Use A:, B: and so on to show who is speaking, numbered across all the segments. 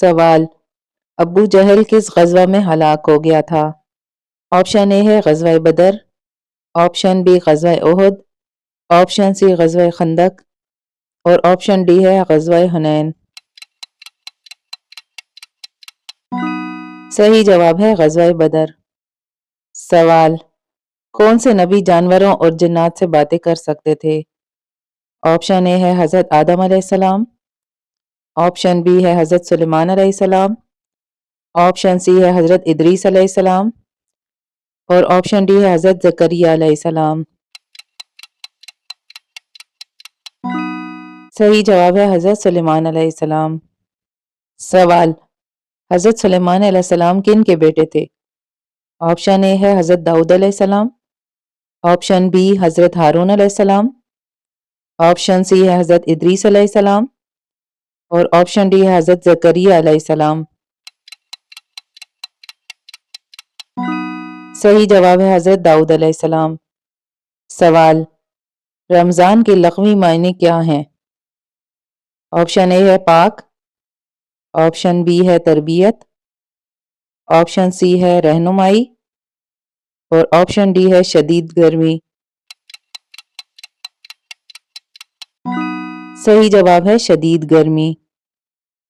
A: سوال: ابو جہل کس غزوہ میں ہلاک ہو گیا تھا؟ آپشن اے ہے غزوہ بدر، آپشن بی غزوہ احد، آپشن سی غزوہ خندق اور آپشن ڈی ہے غزوہ حنین۔ صحیح جواب ہے غزوہ بدر۔ سوال: کون سے نبی جانوروں اور جنات سے باتیں کر سکتے تھے؟ آپشن اے ہے حضرت آدم علیہ السلام، آپشن بی ہے حضرت سلیمان علیہ السلام، آپشن سی ہے حضرت ادریس علیہ السلام اور آپشن ڈی ہے حضرت زکریا علیہ السلام۔ صحیح جواب ہے حضرت سلیمان علیہ السلام۔ سوال: حضرت سلیمان علیہ السلام کن کے بیٹے تھے؟ آپشن اے ہے حضرت داؤد علیہ السلام، آپشن بی حضرت ہارون علیہ السلام، آپشن سی ہے حضرت ادریس علیہ السلام اور آپشن ڈی ہے حضرت زکریا علیہ السلام۔ صحیح جواب ہے حضرت داؤد علیہ السلام۔ سوال: رمضان کے لغوی معنی کیا ہیں؟ آپشن اے ہے پاک، آپشن بی ہے تربیت، آپشن سی ہے رہنمائی اور آپشن ڈی ہے شدید گرمی۔ صحیح جواب ہے شدید گرمی۔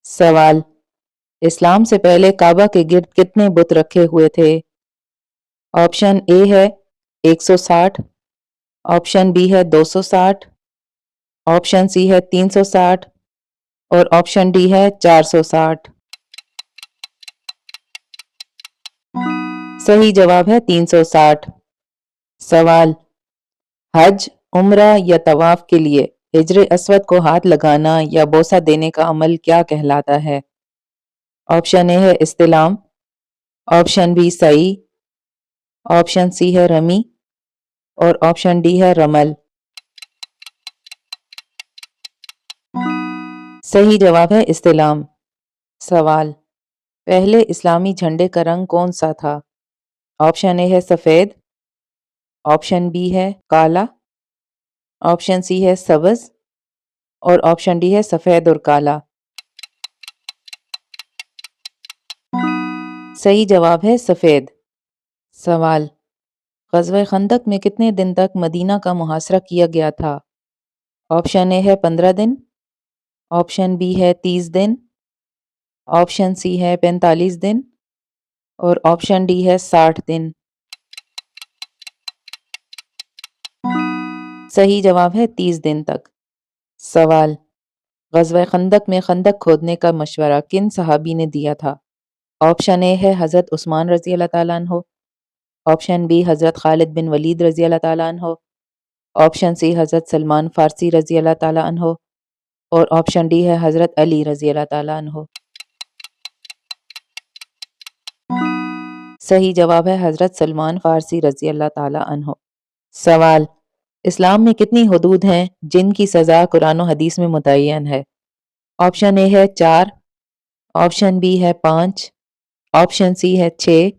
A: سوال: اسلام سے پہلے کعبہ کے گرد کتنے بت رکھے ہوئے تھے؟ آپشن اے ہے 160، آپشن بی ہے 260، آپشن سی ہے 360 اور آپشن ڈی ہے 460۔ صحیح جواب ہے 360۔ سوال: حج، عمرہ یا طواف کے لیے حجر اسود کو ہاتھ لگانا یا بوسہ دینے کا عمل کیا کہلاتا ہے؟ آپشن اے ہے استلام، آپشن بی سعی، آپشن سی ہے رمی اور آپشن ڈی ہے رمل۔ صحیح جواب ہے استلام۔ سوال: پہلے اسلامی جھنڈے کا رنگ کون سا تھا؟ آپشن اے ہے سفید، آپشن بی ہے کالا، آپشن سی ہے سبز اور آپشن ڈی ہے سفید اور کالا۔ صحیح جواب ہے سفید۔ سوال: غزوہ خندق میں کتنے دن تک مدینہ کا محاصرہ کیا گیا تھا؟ آپشن اے ہے 15 دن، آپشن بی ہے 30 دن، آپشن سی ہے 45 دن اور آپشن ڈی ہے 60 دن۔ صحیح جواب ہے 30 دن تک۔ سوال: غزوہ خندق میں خندق کھودنے کا مشورہ کن صحابی نے دیا تھا؟ آپشن اے ہے حضرت عثمان رضی اللہ تعالیٰ عنہ، آپشن بی حضرت خالد بن ولید رضی اللہ تعالیٰ عنہ، آپشن سی حضرت سلمان فارسی رضی اللہ تعالیٰ عنہ اور آپشن ڈی ہے حضرت علی رضی اللہ تعالیٰ عنہ۔ صحیح جواب ہے حضرت سلمان فارسی رضی اللہ تعالیٰ عنہ۔ سوال: اسلام میں کتنی حدود ہیں جن کی سزا قرآن و حدیث میں متعین ہے؟ آپشن اے ہے 4، آپشن بی ہے 5، آپشن سی ہے 6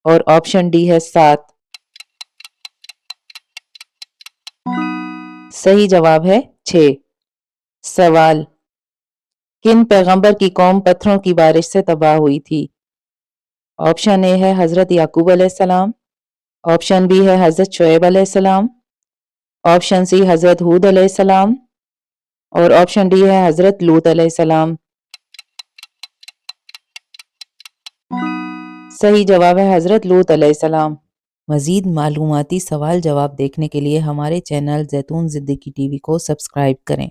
A: اور آپشن ڈی ہے 7۔ صحیح جواب ہے 6۔ سوال: کن پیغمبر کی قوم پتھروں کی بارش سے تباہ ہوئی تھی؟ آپشن اے ہے حضرت یعقوب علیہ السلام، آپشن بی ہے حضرت شعیب علیہ السلام، آپشن سی حضرت ہود علیہ السلام اور آپشن ڈی ہے حضرت لوط علیہ السلام۔ صحیح جواب ہے حضرت لوط علیہ السلام۔ مزید معلوماتی سوال جواب دیکھنے کے لیے ہمارے چینل زیتون زندگی ٹی وی کو سبسکرائب کریں۔